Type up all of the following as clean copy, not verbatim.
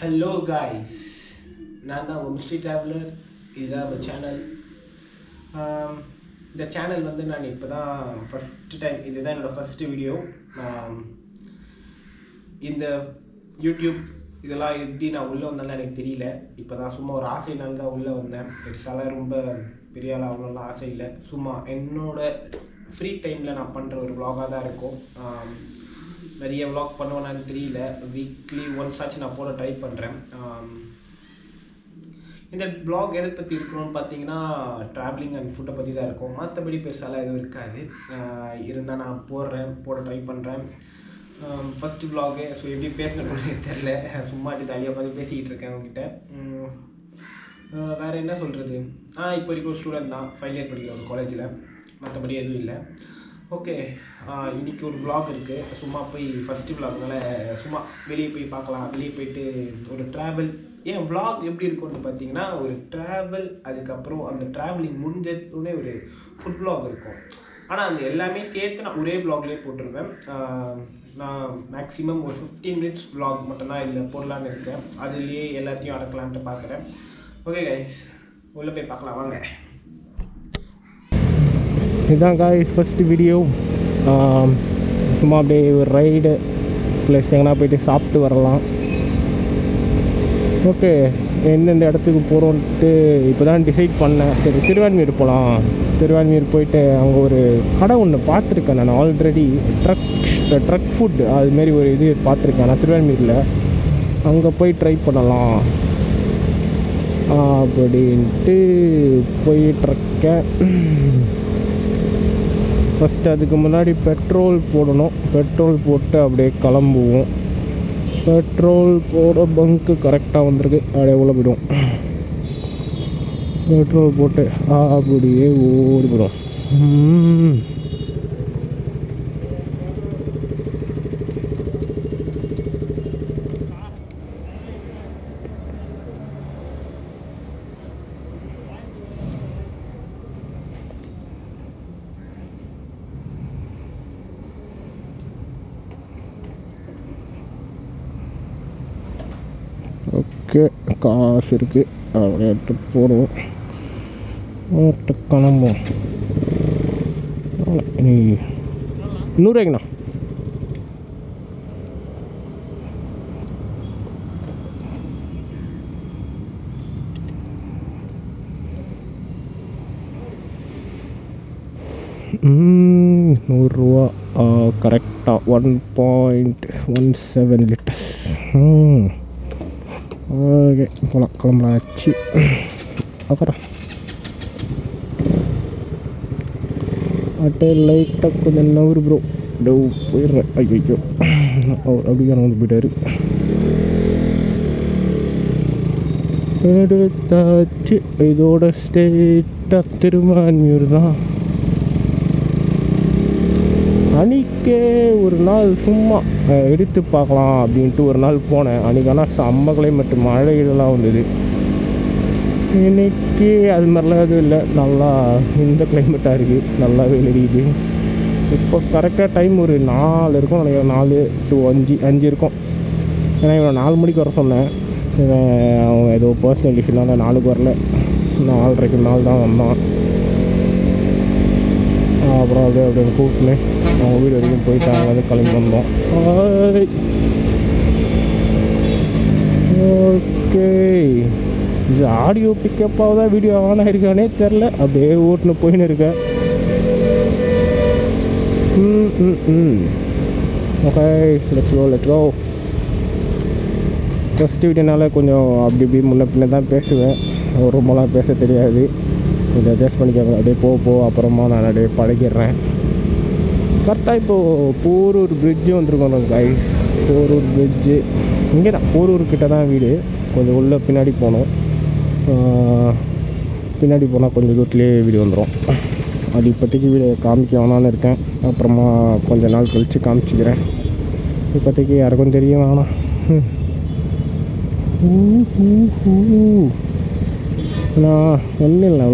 Hello guys, நான் தான் உங்கள் மிஸ்ட்ரி ட்ராவலர். இதுதான் நம்ம சேனல். இந்த சேனல் வந்து நான் இப்போ தான் ஃபஸ்ட்டு டைம், இதுதான் என்னோடய ஃபஸ்ட்டு வீடியோ. இந்த யூடியூப் இதெல்லாம் எப்படி நான் உள்ளே வந்தாலும் எனக்கு தெரியல. இப்போ தான் சும்மா ஒரு ஆசையினால தான் உள்ளே வந்தேன். பெருசாலாம் ரொம்ப பெரிய ஆள் அவ்வளோலாம் ஆசை இல்லை. சும்மா என்னோடய ஃப்ரீ டைமில் நான் பண்ணுற ஒரு vlog-ஆக தான் இருக்கும். நிறைய vlog பண்ணுவேனான்னு தெரியல. வீக்லி ஒன்ஸ் ஆச்சு நான் போட ட்ரை பண்ணுறேன். இந்த vlog எதை பற்றி இருக்கணும்னு பார்த்தீங்கன்னா ட்ராவலிங் அண்ட் ஃபுட்டை பற்றி தான் இருக்கும். மற்றபடி பெருசாலாம் எதுவும் இருக்காது. இருந்தால் நான் போட ட்ரை பண்ணுறேன். ஃபஸ்ட்டு vlog-ஏ ஸோ எப்படி பேசணும்னு தெரில. சும்மா அப்படி தனியாக உட்காந்து பேசிக்கிட்டு இருக்கேன் அவங்ககிட்ட. வேறு என்ன சொல்கிறது, இப்போ வரைக்கும் ஒரு ஸ்டூடெண்ட் தான், ஃபைனல் இயர் படிக்கிற ஒரு காலேஜில். மற்றபடி எதுவும் இல்லை. ஓகே, இன்றைக்கி ஒரு vlog இருக்குது. சும்மா போய் ஃபஸ்ட்டு vlogனால சும்மா வெளியே போய் பார்க்கலாம். வெளியே போயிட்டு ஒரு ட்ராவல். ஏன் vlog எப்படி இருக்கும்னு பார்த்தீங்கன்னா, ஒரு ட்ராவல், அதுக்கப்புறம் அந்த ட்ராவலிங் முடிஞ்சதுன்னே ஒரு ஃபுட் vlog இருக்கும். ஆனால் அந்த எல்லாமே சேர்த்து நான் ஒரே vlogலேயே போட்டுருவேன். நான் மேக்ஸிமம் ஒரு 15 minutes vlog மட்டும்தான் இதில் போடலான்னு இருக்கேன். அதுலேயே எல்லாத்தையும் அடக்கலான்ட்டு பார்க்குறேன். ஓகே கைஸ், உள்ளே போய் பார்க்கலாம் வாங்க. இதுதான் காய்ஸ் ஃபஸ்ட்டு வீடியோ. சும்மா அப்படியே ஒரு ரைடு ப்ளஸ் எங்கன்னா போய்ட்டு சாப்பிட்டு வரலாம். ஓகே, எந்தெந்த இடத்துக்கு போகிறோன்ட்டு இப்போ தான் டிசைட் பண்ணேன். சரி, திருவான்மியூர் போகலாம். திருவான்மியூர் போயிட்டு அங்கே ஒரு கடை ஒன்று பார்த்துருக்கேன். நான் ஆல்ரெடி ட்ரக் ஃபுட் அதுமாரி ஒரு இது பார்த்துருக்கேன் நான் திருவான்மியூரில். அங்கே போய் ட்ரை பண்ணலாம் அப்படின்ட்டு போயிட்டுருக்கேன். ஃபஸ்ட்டு அதுக்கு முன்னாடி பெட்ரோல் போடணும். பெட்ரோல் போட்டு அப்படியே கிளம்புவோம். பெட்ரோல் போட பங்க்கு கரெக்டாக வந்திருக்கு. அப்படியே உள்ள போய்டும். பெட்ரோல் போட்டு அப்படியே ஓடி போயிடும். ஓகே, காசு இருக்குது. அப்படியே எடுத்து போடுவோம். எடுத்து கிளம்புவோம். நீ 100 100 கரெக்டாக 1.17 லிட்டர்ஸ். ஓகே, போகலாம். கிளம்பலாச்சு. அப்புறம் அட்டே லைட்டாக கொஞ்சம் நவரு ப்ரோ. டவு போயிடுறேன். ஐயோ, அவர் அப்படியே வந்து போயிட்டார். எடுத்தாச்சு. இதோட ஸ்டேட்டாக திருவான்மியூர் தான். அன்றைக்கே ஒரு நாள் சும்மா எடுத்து பார்க்கலாம் அப்படின்ட்டு ஒரு நாள் போனேன். அன்றைக்கி ஆனால் செம்ம கிளைமேட்டு, மழை இதெல்லாம் வந்தது. இன்றைக்கி அது மாதிரிலாம் எதுவும் இல்லை. நல்லா இந்த கிளைமேட்டாக இருக்குது. நல்லா வெயில் அடிக்குது. இப்போ கரெக்டாக டைம் ஒரு 4 இருக்கும் நினைக்கிறேன். 4 to 5 இருக்கும். ஏன்னா இவன் 4 மணிக்கு வர சொன்னேன். அவன் ஏதோ பர்சனல் இஷ்யூனால 4க்கு வரல. 4:30க்கு 4 தான் வந்தான். அப்புறம் அப்படியே கூப்பிட்டுன்னு அவங்க வீடு வரைக்கும் போயிட்டு அங்கே வந்து கிளம்பி வந்தோம். ஓகே, இது ஆடியோ பிக்கப்பாக தான் வீடியோ ஆன் ஆகிருக்கானே தெரில. அப்படியே ஓட்டுன்னு போயின்னு இருக்கேன். Okay, let's go. ஃபஸ்ட்டு வீடியோனால கொஞ்சம் அப்படி இப்படி முன்ன பின்ன தான் பேசுவேன். ரொம்பலாம் பேச தெரியாது. கொஞ்சம் அட்ஜஸ்ட் பண்ணிக்கோங்க. அப்படியே போ அப்புறமா நான் அப்படியே பழகிடுறேன். கரெக்டாக இப்போது போரூர் பிரிட்ஜு வந்துருக்கோம் கைஸ். போரூர் பிரிட்ஜு இங்கே தான், போரூர்கிட்ட தான் வீடு. கொஞ்சம் உள்ளே பின்னாடி போகணும். பின்னாடி போனால் கொஞ்சம் தூரத்துலேயே வீடு வந்துடும். அது இப்போதைக்கு வீடு காமிக்க வேணான்னு இருக்கேன். அப்புறமா கொஞ்சம் நாள் கழித்து காமிச்சிக்கிறேன். இப்போதைக்கு யாருக்கும் தெரியும் வேணாம். ஒன்றும் இல்லை.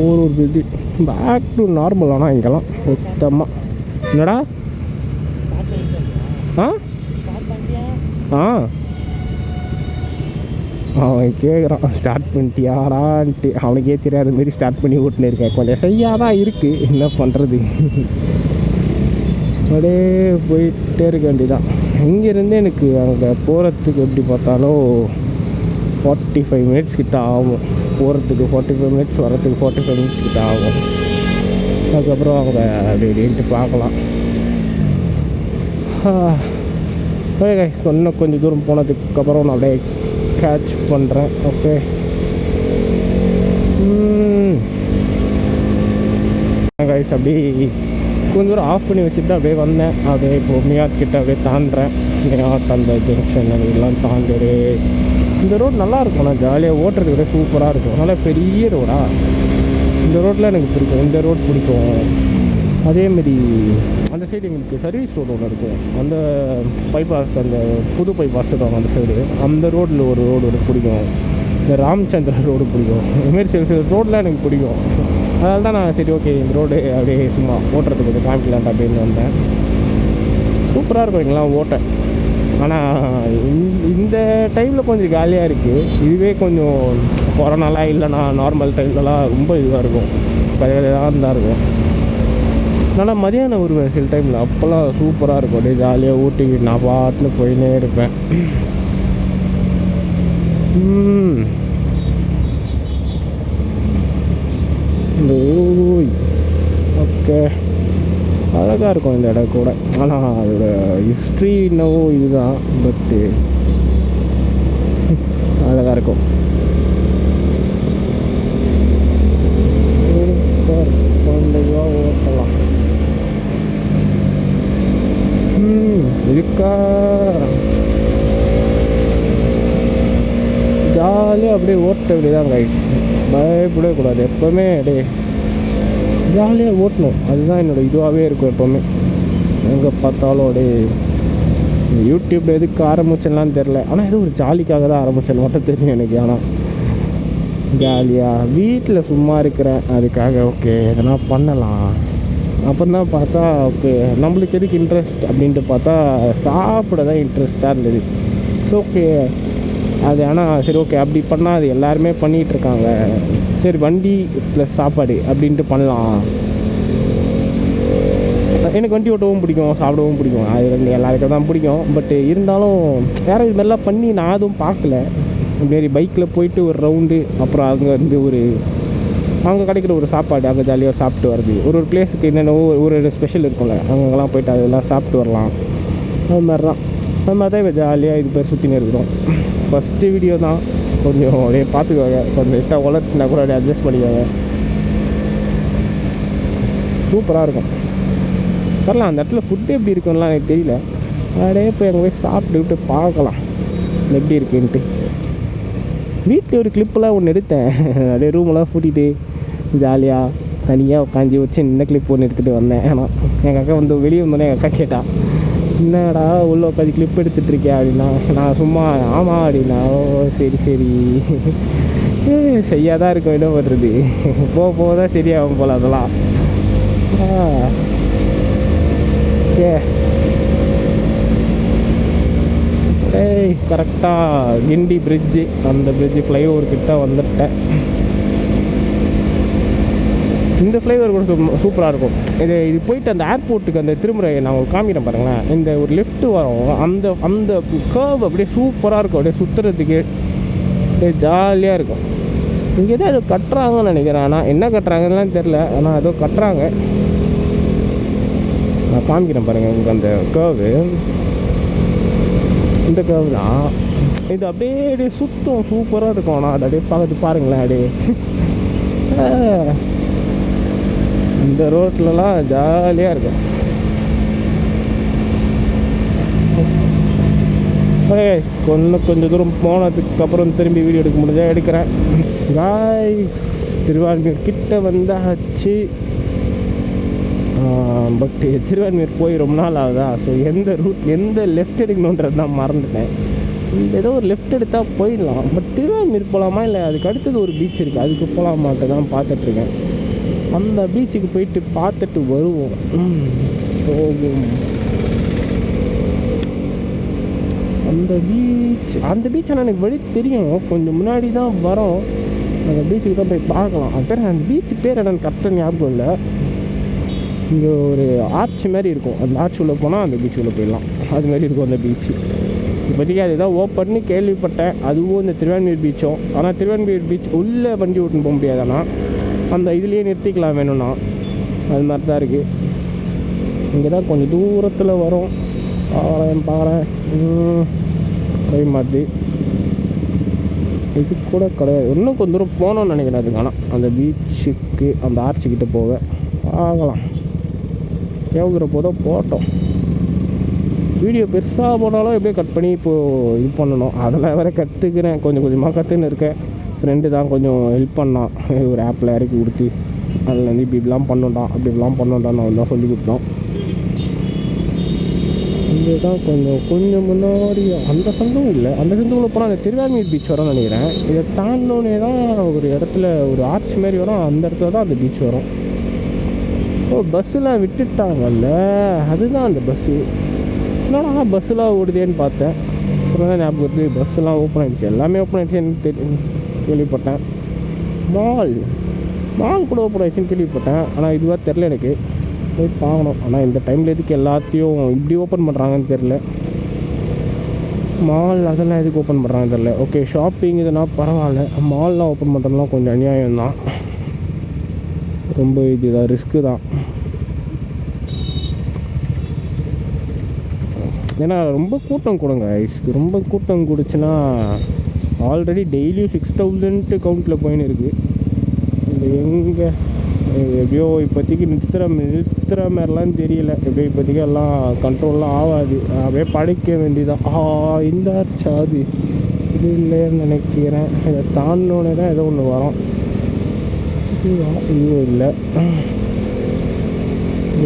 ஒரு இது பேக் டு நார்மல். ஆனால் இங்கெல்லாம் சுத்தமாக என்னடா அவன் கேட்குறான் ஸ்டார்ட் பண்ணிட்டியாடான்ட்டு. அவனுக்கே தெரியாத மாரி ஸ்டார்ட் பண்ணி ஓட்டுன்னு இருக்கேன். கொஞ்சம் செய்யாக தான் இருக்குது, என்ன பண்ணுறது. அப்படியே போயிட்டே இருக்க வேண்டியதான். இங்கேருந்து எனக்கு அங்கே போகிறதுக்கு எப்படி பார்த்தாலும் 45 மினிட்ஸ் கிட்ட ஆகும். போகிறதுக்கு 45 மினிட்ஸ், வரத்துக்கு 45 மினிட்ஸ் கிட்ட ஆகும். அதுக்கப்புறம் அங்கே அப்படின்ட்டு பார்க்கலாம். ஓகே, இன்னும் கொஞ்சம் தூரம் போனதுக்கப்புறம் நான் அப்படியே கேட்ச் பண்ணுறேன். ஓகே, கைஸ் அப்படி கொஞ்சம் தூரம் ஆஃப் பண்ணி வச்சுட்டு அப்படியே வந்தேன். அப்படியே இப்போ மியாட்கிட்ட அப்படியே தாண்டுறேன். மியாட் அந்த ஜங்ஷன் அதெல்லாம் தாண்டிடு. இந்த ரோடு நல்லாயிருக்கும், நான் ஜாலியாக ஓட்டுறதுக்கு கூட சூப்பராக இருக்கும். நல்லா பெரிய ரோடா, இந்த ரோட்டில் எனக்கு பிடிக்கும். இந்த ரோடு பிடிக்கும். அதேமாரி அந்த சைடு எங்களுக்கு சர்வீஸ் ரோடு ஒன்று இருக்கும். அந்த பைபாஸ், அந்த புது பைபாஸ் இருக்கும் அந்த சைடு. அந்த ரோட்டில் ஒரு ரோடு எனக்கு பிடிக்கும். இந்த ராமச்சந்திர ரோடு பிடிக்கும். இதுமாரி சில ரோடெலாம் எனக்கு பிடிக்கும். அதனால தான் நான் சரி ஓகே இந்த ரோடு அப்படியே சும்மா ஓட்டுறதுக்கு கொஞ்சம் காமிக்கலான்ட்டு அப்படின்னு வந்தேன். சூப்பராக இருக்கும் எங்கெல்லாம் ஓட்ட. ஆனால் இந்த டைமில் கொஞ்சம் காலியாக இருக்குது. இதுவே கொஞ்சம் கொரோனாலாம் இல்லைனா நார்மல் டைம்லலாம் ரொம்ப இதுவாக இருக்கும், கதையாக தான் இருக்கும். ஆனால் மதியானம் வருவேன் சில டைமில், அப்போல்லாம் சூப்பராக இருக்கும். அப்படியே ஜாலியாக ஊட்டிக்கிட்டு நான் பாட்டுன்னு போயின்னே இருப்பேன். ஓகே, அழகாக இருக்கும் இந்த இடம் கூட. ஆனால் அதோட ஹிஸ்ட்ரி என்னவோ இதுதான், பட்டு அழகாக இருக்கும். ஓட்டலாம் இருக்கா, ஜாலியாக அப்படியே ஓட்ட வேண்டியதான் கைஸ். பயப்படவே கூடாது, எப்போவுமே அப்படியே ஜாலியாக ஓட்டணும். அதுதான் என்னோடய இதுவாகவே இருக்கும் எப்போவுமே. எங்கே பார்த்தாலும் அப்படியே யூடியூப் எதுக்கு ஆரம்பிச்சேன்லாம் தெரில. ஆனால் ஏதோ ஒரு ஜாலிக்காக தான் ஆரம்பித்தேன்னு மட்டும் தெரியும் எனக்கு. ஆனால் ஜாலியாக வீட்டில் சும்மா இருக்கிறேன், அதுக்காக ஓகே எதனா பண்ணலாம். அப்புறம் தான் பார்த்தா ஓகே நம்மளுக்கு எதுக்கு இன்ட்ரெஸ்ட் அப்படின்ட்டு பார்த்தா சாப்பிட தான் இன்ட்ரெஸ்ட்டாக இருந்தது. ஸோ ஓகே அது, ஆனால் சரி ஓகே அப்படி பண்ணால் அது எல்லாருமே பண்ணிகிட்ருக்காங்க, சரி வண்டி ப்ளஸ் சாப்பாடு அப்படின்ட்டு பண்ணலாம். எனக்கு வண்டி ஓட்டவும் பிடிக்கும், சாப்பிடவும் பிடிக்கும். அது ரெண்டு எல்லாருக்கும் தான் பிடிக்கும். பட் இருந்தாலும் யாரும் இது மாதிரிலாம் பண்ணி நான் அதுவும் பார்க்கல. இதுமாரி பைக்கில் போயிட்டு ஒரு ரவுண்டு, அப்புறம் அங்கே வந்து அங்கே கிடைக்கிற ஒரு சாப்பாடு அங்கே ஜாலியாக சாப்பிட்டு வருது. ஒரு பிளேஸுக்கு என்னென்ன ஒரு ஸ்பெஷல் இருக்கும்ல, அங்கெல்லாம் போய்ட்டு அதெல்லாம் சாப்பிட்டு வரலாம். அது மாதிரி தான் இப்போ ஜாலியாக இது பேர் சுற்றினே இருக்கிறோம். ஃபஸ்ட்டு வீடியோ தான், கொஞ்சம் அப்படியே பார்த்துக்குவாங்க. கொஞ்சம் எட்டாக வளர்ச்சினா கூட அப்படியே அட்ஜஸ்ட் பண்ணிக்குவாங்க. சூப்பராக இருக்கும். வரலாம் அந்த இடத்துல ஃபுட்டு எப்படி இருக்குன்னா எனக்கு தெரியல. அப்படியே போய் அங்கே போய் சாப்பிட்டுக்கிட்டு பார்க்கலாம் எப்படி இருக்குன்ட்டு. வீட்டில் ஒரு கிளிப்பெல்லாம் ஒன்று எடுத்தேன். அப்படியே ரூமெல்லாம் பூட்டிட்டு ஜாலியாக தனியாக உட்காந்து வச்சு சின்ன கிளிப் ஒன்று எடுத்துகிட்டு வந்தேன். ஆனால் எங்கள் அக்கா வந்து வெளியே வந்தோன்னே எங்கள் அக்கா கேட்டா, என்னடா உள்ள உட்காந்து கிளிப் எடுத்துகிட்ருக்கேன் அப்படின்னா. நான் சும்மா ஆமாம் அப்படின்னா, ஓ சரி சரி செய்யாதான் இருக்கும், என்ன பண்ணுறது, போக தான் சரியாகும் போல் அதெல்லாம். ஓகே கரெக்டாக கிண்டி பிரிட்ஜு, அந்த பிரிட்ஜு ஃப்ளைஓவர் கிட்ட வந்துட்டேன். இந்த ஃப்ளைஓவர் கூட சூப்பராக இருக்கும். இது போயிட்டு அந்த ஏர்போர்ட்டுக்கு அந்த திருமுறை நான் காமிக்கிறேன் பாருங்களேன். இந்த ஒரு லிஃப்ட்டு வரும், அந்த அந்த கர்வ் அப்படியே சூப்பராக இருக்கும். அப்படியே சுற்றுறதுக்கு அப்படியே ஜாலியாக இருக்கும். இங்கே தான் ஏதோ கட்டுறாங்கன்னு நினைக்கிறேன். ஆனால் என்ன கட்டுறாங்கன்னு தெரில, ஆனால் ஏதோ கட்டுறாங்க. நான் காமிக்கிறேன் பாருங்கள் உங்களுக்கு அந்த கர்வு. இந்த கர்வ் தான் இது. அப்படியே சுத்தம் சூப்பராக இருக்கும். ஆனால் அது அப்படியே பார்த்து பாருங்களேன். அப்படியே இந்த ரோட்லலாம் ஜாலியாக இருக்கும். கொஞ்சம் தூரம் போனதுக்கப்புறம் திரும்பி வீடியோ எடுக்க முடிஞ்சால் எடுக்கிறேன். காய்ஸ் திருவான்மியூர் கிட்ட வந்தாச்சு. பட் திருவான்மியூர் போய் ரொம்ப நாள் ஆகுதா, ஸோ எந்த லெஃப்ட் எடுக்கணுன்றது தான் மறந்துட்டேன். ஏதோ ஒரு லெஃப்ட் எடுத்தால் போயிடலாம். பட் திருவான்மியூர் போகலாமா இல்லை அதுக்கு அடுத்தது ஒரு பீச் இருக்குது, அதுக்கு போகலாமான்ட்டு தான் பார்த்துட்ருக்கேன். அந்த பீச்சுக்கு போயிட்டு பார்த்துட்டு வருவோம். போகும் அந்த பீச் ஆனால் எனக்கு வழி தெரியும், கொஞ்சம் முன்னாடி தான் வரோம். அந்த பீச்சுக்கு தான் போய் பார்க்கலாம். அது பேர் அந்த பீச் பேர் என்னன்னு கரெக்டாக ஞாபகம் இல்லை. இங்கே ஒரு ஆர்ச் மாதிரி இருக்கும், அந்த ஆர்ச் உள்ளே போனால் அந்த பீச்சுக்குள்ளே போயிடலாம். அது மாதிரி இருக்கும் அந்த பீச்சு. இப்போதைக்கு அதுதான் ஓப்பன்னு கேள்விப்பட்டேன், அதுவும் இந்த திருவான்மியூர் பீச்சும். ஆனால் திருவான்மியூர் பீச் உள்ளே வண்டி ஓட்டுன்னு போக முடியாது, ஆனால் அந்த இதுலேயே நிறுத்திக்கலாம் வேணும்னா. அது மாதிரி தான் இருக்குது. இங்கே தான் கொஞ்சம் தூரத்தில் வரும். பார்க்குறேன் போய் மாதிரி இது கூட கிடையாது. இன்னும் கொஞ்சம் தூரம் போகணும்னு நினைக்கிறேன் அதுக்கு. ஆனால் அந்த பீச்சுக்கு அந்த ஆர்ச்சிக்கிட்ட போக ஆகலாம். எவ்வளோ போதோ போட்டோம். வீடியோ பெருசாக போனாலும் எப்படியோ கட் பண்ணி இப்போது இது பண்ணணும். அதெல்லாம் வேறு கற்றுக்கிறேன், கொஞ்சம் கொஞ்சமாக கற்றுன்னு இருக்கேன். ஃப்ரெண்டு தான் கொஞ்சம் ஹெல்ப் பண்ணான், ஒரு ஆப்பில் இறக்கி கொடுத்து அதில் வந்து இப்படிலாம் பண்ணோண்டா இப்படிலாம் பண்ணோண்டான்னு அவன் தான் சொல்லி கொடுத்தான். இங்கே தான் கொஞ்சம் முன்னாடி அந்த சந்தும் இல்லை, அந்த சந்துக்குள்ளே போனால் அந்த திருவான்மியூர் பீச் வரும்னு நினைக்கிறேன். இதை தாண்டோன்னே தான் ஒரு இடத்துல ஒரு ஆர்ச் மாதிரி வரும், அந்த இடத்துல தான் அந்த பீச் வரும். ஓ, பஸ்ஸெலாம் விட்டுட்டாங்கல்ல, அதுதான் அந்த பஸ்ஸு. என்னடா பஸ்ஸெலாம் ஓடுதேன்னு பார்த்தேன். அப்புறம் தான் ஞாபகம் வருது, பஸ்ஸெல்லாம் ஓப்பன் ஆகிடுச்சு, எல்லாமே ஓப்பன் ஆகிடுச்சு கேள்விப்பட்டேன். மால் கூட ஓப்பன் ஆகிடுச்சின்னு கேள்விப்பட்டேன், ஆனால் இதுவாக தெரில எனக்கு. போய் பார்க்கணும். ஆனால் இந்த டைமில் எதுக்கு எல்லாத்தையும் இப்படி ஓப்பன் பண்ணுறாங்கன்னு தெரில. மால் அதெல்லாம் எதுக்கு ஓப்பன் பண்ணுறாங்கன்னு தெரில. ஓகே, ஷாப்பிங் இதெல்லாம் பரவாயில்ல, மால்லாம் ஓப்பன் பண்ணுறதுலாம் கொஞ்சம் அநியாயம் தான், ரொம்ப இதுதான் ரிஸ்க்கு தான். ஏன்னா ரொம்ப கூட்டம் கூடங்க, ரொம்ப கூட்டம் கூடுச்சுன்னா ஆல்ரெடி டெய்லியும் 6000 கவுண்ட்டில் போயின்னு இருக்குது. இந்த எங்கே எப்படியோ இப்போதைக்கு நிறுத்துகிற மாதிரிலாம் தெரியல. எப்படியோ இப்போதைக்கு எல்லாம் கண்ட்ரோல்லாம் ஆகாது, அப்படியே படைக்க வேண்டியதான். இந்த ஆர்ச்சாது இது இல்லைன்னு நினைக்கிறேன். இதை தாண்டினோடனே தான் ஏதோ ஒன்று வரும். ஐயோ இல்லை,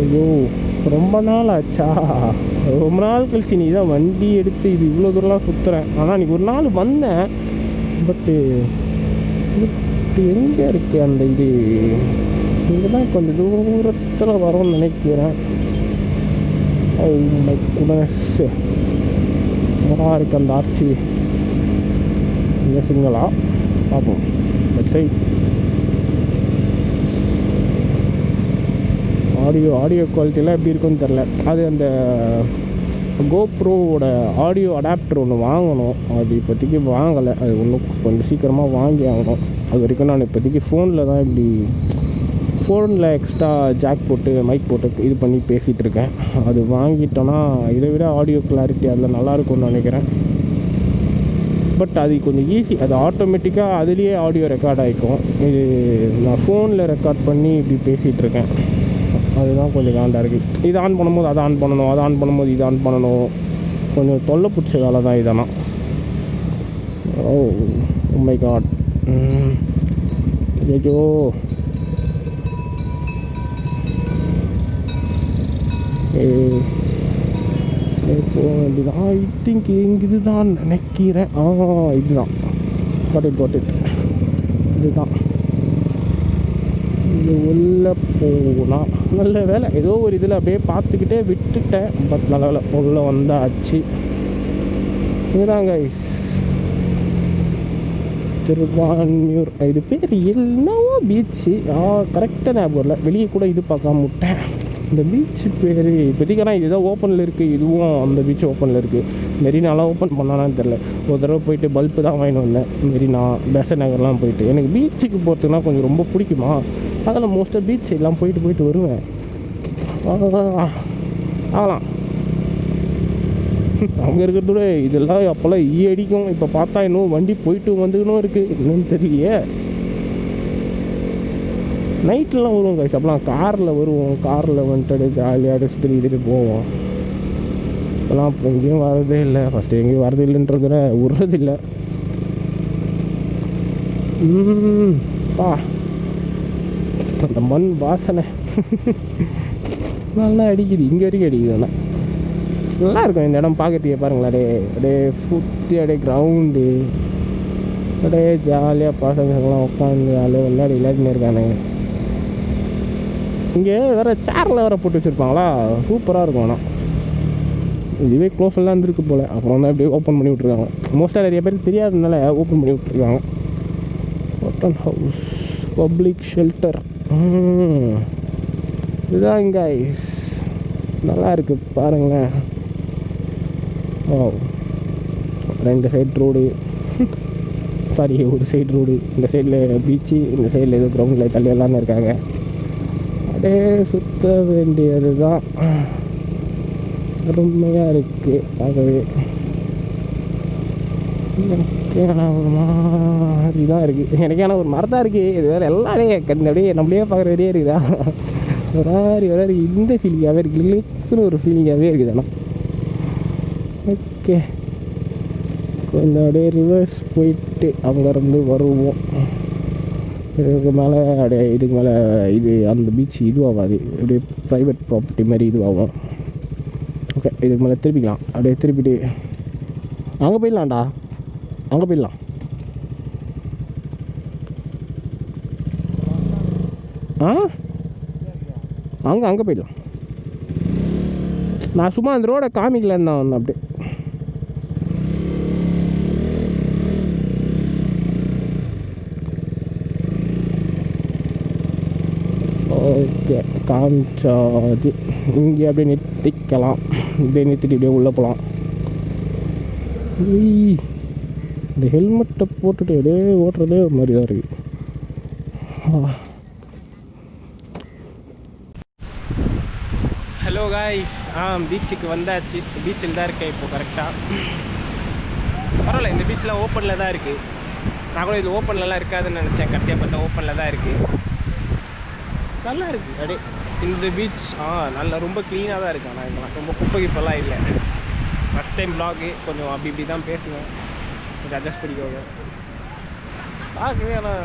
ஐயோ ரொம்ப நாள் ஆச்சா, ரொம்ப நாள் கழிச்சு நீ தான் வண்டி எடுத்து இது இவ்வளோ தூரம்லாம் சுற்றுறேன். ஆனால் அன்றைக்கி ஒரு நாள் வந்தேன், பட்டு எங்கே இருக்குது அந்த இது, இங்கே தான் கொஞ்சம் தூரத்தில் வரும்னு நினைக்கிறேன். நல்லா இருக்குது அந்த ஆர்ச்சி. இங்கே சிங்களா பார்ப்போம். சரி, ஆடியோ குவாலிட்டிலாம் எப்படி இருக்குன்னு தெரில. அது அந்த கோப்ரோவோட ஆடியோ அடாப்டர் ஒன்று வாங்கணும், அது இப்போதைக்கு வாங்கலை. அது ஒன்றும் கொஞ்சம் சீக்கிரமாக வாங்கி ஆகணும். அது வரைக்கும் நான் இப்போதைக்கு ஃபோனில் தான் இப்படி ஃபோனில் எக்ஸ்ட்ரா ஜாக் போட்டு மைக் போட்டு இது பண்ணி பேசிகிட்டு இருக்கேன். அது வாங்கிட்டோன்னா இதை விட ஆடியோ கிளாரிட்டி அதில் நல்லாயிருக்கும்னு நினைக்கிறேன். பட் அது கொஞ்சம் ஈஸி, அது ஆட்டோமேட்டிக்காக அதுலேயே ஆடியோ ரெக்கார்ட் ஆகிக்கும். இது நான் ஃபோனில் ரெக்கார்ட் பண்ணி இப்படி பேசிகிட்ருக்கேன், அதுதான் கொஞ்சம் காண்டாக இருக்குது. இது ஆன் பண்ணும்போது அதை ஆன் பண்ணணும், அதை ஆன் பண்ணும்போது இது ஆன் பண்ணணும், கொஞ்சம் தொல்லை பிடிச்ச வேலை தான் இதெல்லாம். ஓ மை காட், ஐயோ போக வேண்டியதான். ஐ திங்க் இது தான் நினைக்கிறேன். இதுதான் காட்டு இதுதான். இது உள்ளே போனால் நல்ல வேலை, ஏதோ ஒரு இதில் அப்படியே பார்த்துக்கிட்டே விட்டுட்டேன். பட் நல்ல வேலை உள்ளே வந்தாச்சு. இதுதான் கைஸ் திருவான்மியூர். இது பேர் என்னவோ பீச்சு, கரெக்டாக ஞாபகம் இல்லை. வெளியே கூட இது பார்க்காம விட்டேன். இந்த பீச்சு பேர் இப்போதைக்கு ஆனால் இதுதான் ஓப்பனில் இருக்குது. இதுவும் அந்த பீச் ஓப்பனில் இருக்குது. மெரினாலாம் ஓப்பன் பண்ணானான்னு தெரில. ஒரு தடவை போயிட்டு பல்பு தான் வாங்கிட்டு வந்தேன். மெரினா பேசன் நகர்லாம் போயிட்டு. எனக்கு பீச்சுக்கு போகிறதுக்குனா கொஞ்சம் ரொம்ப பிடிக்குமா, அதில் மோஸ்ட்டாக பீச் எல்லாம் போயிட்டு வருவேன். ஆகலாம் அங்கே இருக்கிறதோட இதெல்லாம் அப்போல்லாம் அடிக்கும். இப்போ பார்த்தா இன்னும் வண்டி போயிட்டு வந்துக்கணும் இருக்குது, இன்னும் தெரியலையே. நைட்லாம் வருவோம் கைஸ், அப்போலாம் காரில் வருவோம். காரில் வந்துட்டு ஜாலியாக சுற்றிட்டு போவோம். இப்போலாம் அப்போ எங்கேயும் வரதே இல்லை. ஃபஸ்ட்டு எங்கேயும் வரது இல்லைன்றத விட்றதில்லை. அந்த மண் வாசனை நல்லா அடிக்குது, இங்கே வரைக்கும் அடிக்குது. ஆனால் நல்லா இருக்கும் இந்த இடம் பார்க்கறதுக்கே. பாருங்களேன், அப்படியே சுற்றி அப்படியே கிரவுண்டு, அப்படியே ஜாலியாக பசங்கள்லாம் உட்காந்து ஜாலியாக விளையாடினு இருக்கானுங்க. இங்கே வேறு சேரில் வேறு போட்டு வச்சுருப்பாங்களா, சூப்பராக இருக்கும். ஆனால் இதுவே க்ளோஸ்லாம் இருந்திருக்கு போல், அப்புறம் தான் இப்படியே ஓப்பன் பண்ணி விட்ருக்காங்க. மோஸ்ட்டாக நிறைய பேருக்கு தெரியாததுனால ஓப்பன் பண்ணி விட்ருக்காங்க. காட்டன் ஹவுஸ் பப்ளிக் ஷெல்டர் இதுதான் கைஸ். நல்லா இருக்குது பாருங்களேன். ஓ, 2 சைடு ரோடு, சாரி ஒரு சைடு ரோடு. இந்த சைடில் பீச்சு, இந்த சைடில் ஏதோ கிரவுண்டில் தள்ளி எல்லாமே இருக்காங்க. அப்படியே சுற்ற வேண்டியது தான். அருமையாக இருக்குது பார்க்கவே. எனக்கு ஆனால் ஒரு மாதிரி தான் இருக்குது. எனக்கு ஆனால் ஒரு மரத்தான் இருக்குது. இது வேறு எல்லாரையும் அப்படியே நம்மளே பார்க்குற மாதிரியே இருக்குதா, ஒரு மாதிரி இந்த ஃபீலிங்காகவே இருக்குது. கிளிக்குன்னு ஒரு ஃபீலிங்காகவே இருக்குது. ஆனால் ஓகே, கொஞ்சம் அப்படியே ரிவர்ஸ் போயிட்டு அங்கேருந்து வருவோம். இதுக்கு மேலே அப்படியே இதுக்கு மேலே இது அந்த பீச் இதுவாகாது, அப்படியே ப்ரைவேட் ப்ராப்பர்ட்டி மாதிரி இதுவாகும். ஓகே, இதுக்கு மேலே திருப்பிக்கலாம். அப்படியே திருப்பிட்டு அங்கே போயிடலாம்டா, அங்கே போயிடலாம். அங்கே போயிடலாம். நான் சும்மா அந்த ரோடை காமிக்கலன்னு தான் வந்தேன். அப்படியே ஓகே, காமிச்சாது. இங்கே அப்படியே நிறுத்திக்கலாம். இப்படியே நிறுத்திட்டு இப்படியே உள்ளே போகலாம். இந்த ஹெல்மெட்டை போட்டுட்டு அப்படியே ஓட்டுறதே ஒரு மாதிரி தான் இருக்குது. ஹலோ காய்ஸ், பீச்சுக்கு வந்தாச்சு. பீச்சில் தான் இருக்கேன் இப்போது கரெக்டாக. பரவாயில்ல, இந்த பீச்செலாம் ஓப்பனில் தான் இருக்குது. நான் கூட இது ஓப்பன்லலாம் இருக்காதுன்னு நினச்சேன். கடைசியாக பார்த்தா ஓப்பனில் தான் இருக்குது. நல்லா இருக்குது அப்படியே இந்த பீச். நல்லா ரொம்ப க்ளீனாக தான் இருக்குது. ஆனால் இதெல்லாம் ரொம்ப குப்பை கிப்பெல்லாம் இல்லை. ஃபஸ்ட் டைம் வ்ளாகு, கொஞ்சம் அப்படி இப்படி தான் பேசுவேன், கொஞ்சம் அட்ஜஸ்ட் பண்ணிக்கோங்க. பார்க்கவே ஆனால்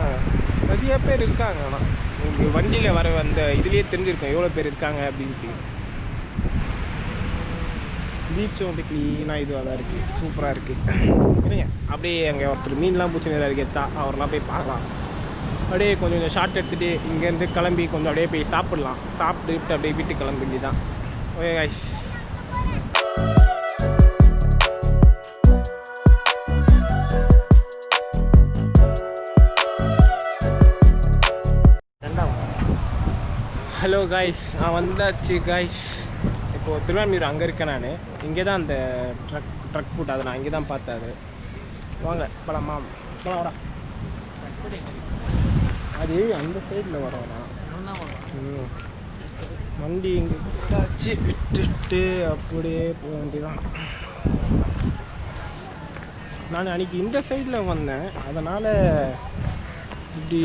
நிறைய பேர் இருக்காங்க. ஆனால் உங்களுக்கு வண்டியில் வர அந்த இதுலேயே தெரிஞ்சிருக்கும் எவ்வளோ பேர் இருக்காங்க அப்படின்ட்டு. பீச்சும் அப்படி க்ளீனாக இதுவாக தான் இருக்குது, சூப்பராக இருக்குது. இல்லைங்க, அப்படியே அங்கே ஒருத்தர் மீன்லாம் பூச்சி நேரம் இருக்கா, அவரெல்லாம் போய் பார்க்கலாம். அப்படியே கொஞ்சம் ஷார்ட் எடுத்துகிட்டு இங்கேருந்து கிளம்பி கொஞ்சம் அப்படியே போய் சாப்பிட்லாம். சாப்பிட்டுட்டு அப்படியே வீட்டுக்கு கிளம்பி தான். ஓகே கைஸ், ஹலோ காய்ஸ், வந்தாச்சு காய்ஸ். இப்போது திருவான்மியூர் அங்கே இருக்கேன் நான். இங்கே தான் அந்த ட்ரக் ஃபுட், அதை நான் இங்கே தான் பார்த்தேன். அது வாங்க பழமா பழம் அது அந்த சைடில் வரோண்ணா. வண்டி இங்கே விட்டாச்சு, விட்டுட்டு அப்படியே போக வேண்டியதான். நான் அன்றைக்கி இந்த சைடில் வந்தேன், அதனால் இப்படி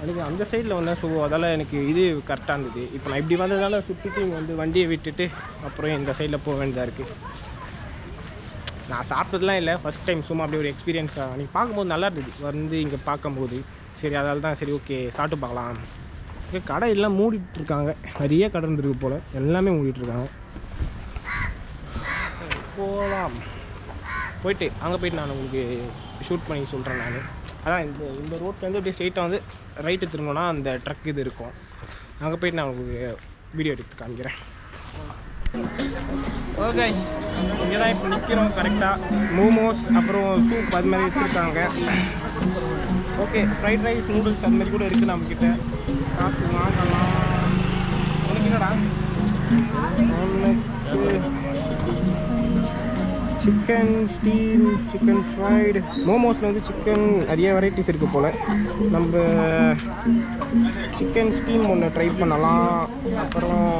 அன்றைக்கி அந்த சைடில் வந்தேன். ஸோ அதால் எனக்கு இது கரெக்டாக இருந்தது. இப்போ நான் இப்படி வந்ததால் சுற்றிட்டு இங்கே வந்து வண்டியை விட்டுட்டு அப்புறம் இந்த சைடில் போக வேண்டியதாக இருக்குது. நான் சாப்பிட்டதுலாம் இல்லை, ஃபஸ்ட் டைம் சும்மா அப்படியே ஒரு எக்ஸ்பீரியன்ஸாக. நீங்கள் பார்க்கும்போது நல்லா இருந்தது வந்து இங்கே பார்க்கும்போது. சரி, அதால் தான் சரி ஓகே சாப்பிட்டு பார்க்கலாம். இங்கே கடை எல்லாம் மூடிட்டுருக்காங்க, நிறைய கடை இருந்துருக்கு போல், எல்லாமே மூடிட்டுருக்காங்க. போகலாம், போயிட்டு அங்கே போய்ட்டு நான் உங்களுக்கு ஷூட் பண்ணி சொல்கிறேன். நான் அதான் இந்த ரோட்லேருந்து அப்படியே ஸ்ட்ரெயிட்டாக வந்து ரைட்டு திரும்பினா அந்த ட்ரக் இது இருக்கும். அங்கே போய்ட்டு நான் உங்களுக்கு வீடியோ எடுத்து காமிக்கிறேன். ஓகே, இங்கே தான் இப்போ நிற்கிறோம் கரெக்டாக. மோமோஸ் அப்புறம் சூப் அது மாதிரி வச்சுருக்காங்க. ஓகே, ஃப்ரைட் ரைஸ், நூடுல்ஸ் அது மாதிரி கூட இருக்குது நம்மக்கிட்ட. காசு வாங்கலாம். உனக்கு என்னடா? Chicken steam, chicken fried. மோமோஸில் வந்து சிக்கன் நிறைய வெரைட்டிஸ் இருக்குது போல். நம்ம சிக்கன் ஸ்டீம் ஒன்று ட்ரை பண்ணலாம். அப்புறம்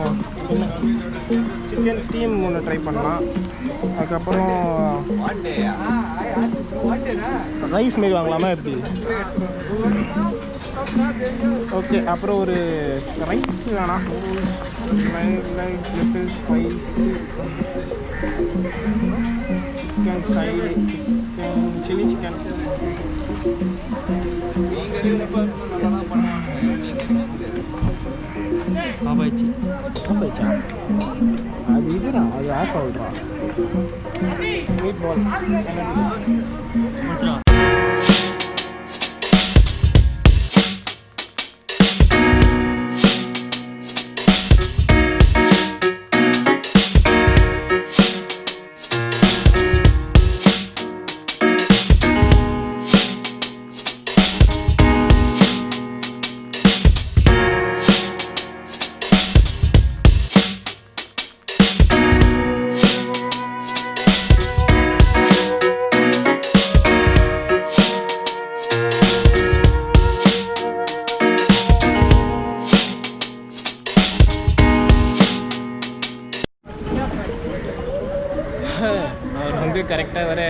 சிக்கன் ஸ்டீம் ஒன்று ட்ரை பண்ணலாம். அதுக்கப்புறம் ரைஸ் மாரி வாங்கலாமா எப்படி? ஓகே, அப்புறம் ஒரு ரைஸ் வேணாம், little spicy chicken side, chicken chilli chicken. அது இதுடா, அது ஆஃப் ஆகுதுடா. மீட் பால் சொல்லிட்டு கரெக்டாக வேறு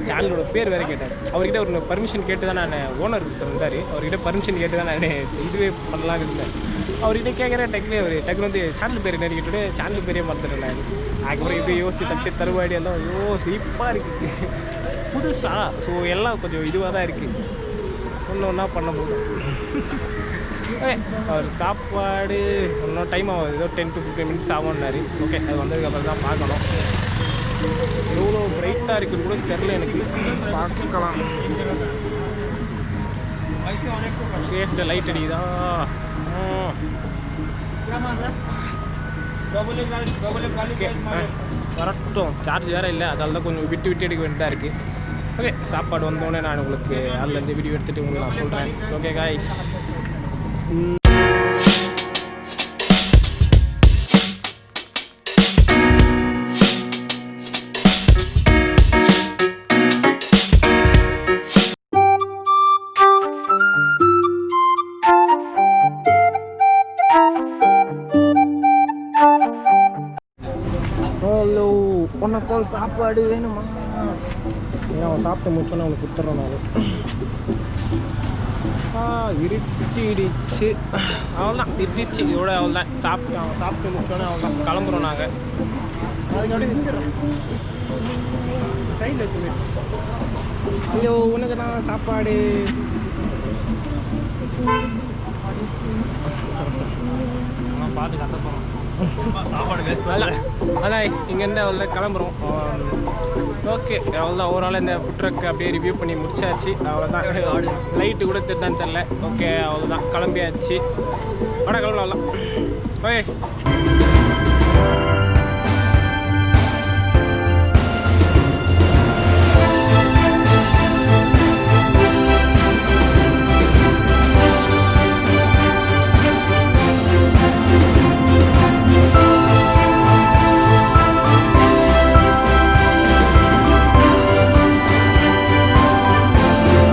சேனலோட பேர் வேறு கேட்டார். அவர்கிட்ட ஒரு பர்மிஷன் கேட்டு தான் நான் ஓனர் இருந்தார், அவர்கிட்ட பர்மிஷன் கேட்டு தான் நான் இதுவே பண்ணலான்னு இருந்தேன். அவர்கிட்ட கேட்குறேன் டக்குனு வந்து சேனல் பேர் என்னன்னு கேட்டுட்டு சேனல் பேரே மறந்துட்டேன் நான். அதுக்கப்புறம் இப்படி யோசிச்சு தட்டு தருவாடி எல்லாம் ஐயோ சிரிப்பாக இருக்குது புதுசாக. ஸோ எல்லாம் கொஞ்சம் இதுவாக தான் இருக்குது, ஒன்று ஒன்றா பண்ண போதும். அவர் சாப்பாடு இன்னும் டைம் ஆகும், ஏதோ 10 to 15 minutes ஆகும்னாரு. ஓகே, அது வந்ததுக்கப்புறம் தான் பார்க்கணும். எவ்வளோ பிரைட்டாக இருக்குன்னு கூட தெரில எனக்கு, பார்க்கலாம். ஃபேஸில் லைட் அடிக்குதா? வரட்டும், சார்ஜ் வேறு இல்லை, அதால் தான் கொஞ்சம் விட்டு விட்டு எடுக்க வேண்டியதாக இருக்குது. ஓகே, சாப்பாடு வந்தோடனே நான் உங்களுக்கு அதுலேருந்து வீடியோ எடுத்துகிட்டு உங்களுக்கு நான் சொல்கிறேன். Okay guys. ஹலோ, உனக்கு சாப்பாடு வேணுமா? அவன் சாப்பிட்டு முடிச்சோன்னே அவனுக்கு கொடுத்துட்றோம் நான். இருட்டிடுச்சு, அவள்தான் இருட்டிடுச்சு, இதோட அவள்தான் அவன் சாப்பிட்டு முடிச்சோன்னே அவள்தான் கிளம்புறோம் நாங்கள். சைடில் இருக்குது. ஐயோ, உனக்கு தான் சாப்பாடு. பார்த்து கத்த போகிறோம் சாப்பாடு அதான் இங்கேருந்து அவ்வளோதான் கிளம்புறோம். ஓகே, அவ்வளோதான் ஓவரால் இந்த ஃபுட் ட்ரக் அப்படியே ரிவ்யூ பண்ணி முடிச்சாச்சு. அவ்வளோதான், லைட்டு கூட தெரிதான்னு தெரில. ஓகே, அவ்வளோதான் கிளம்பியாச்சு. கிளம்பலாம். ஓகே.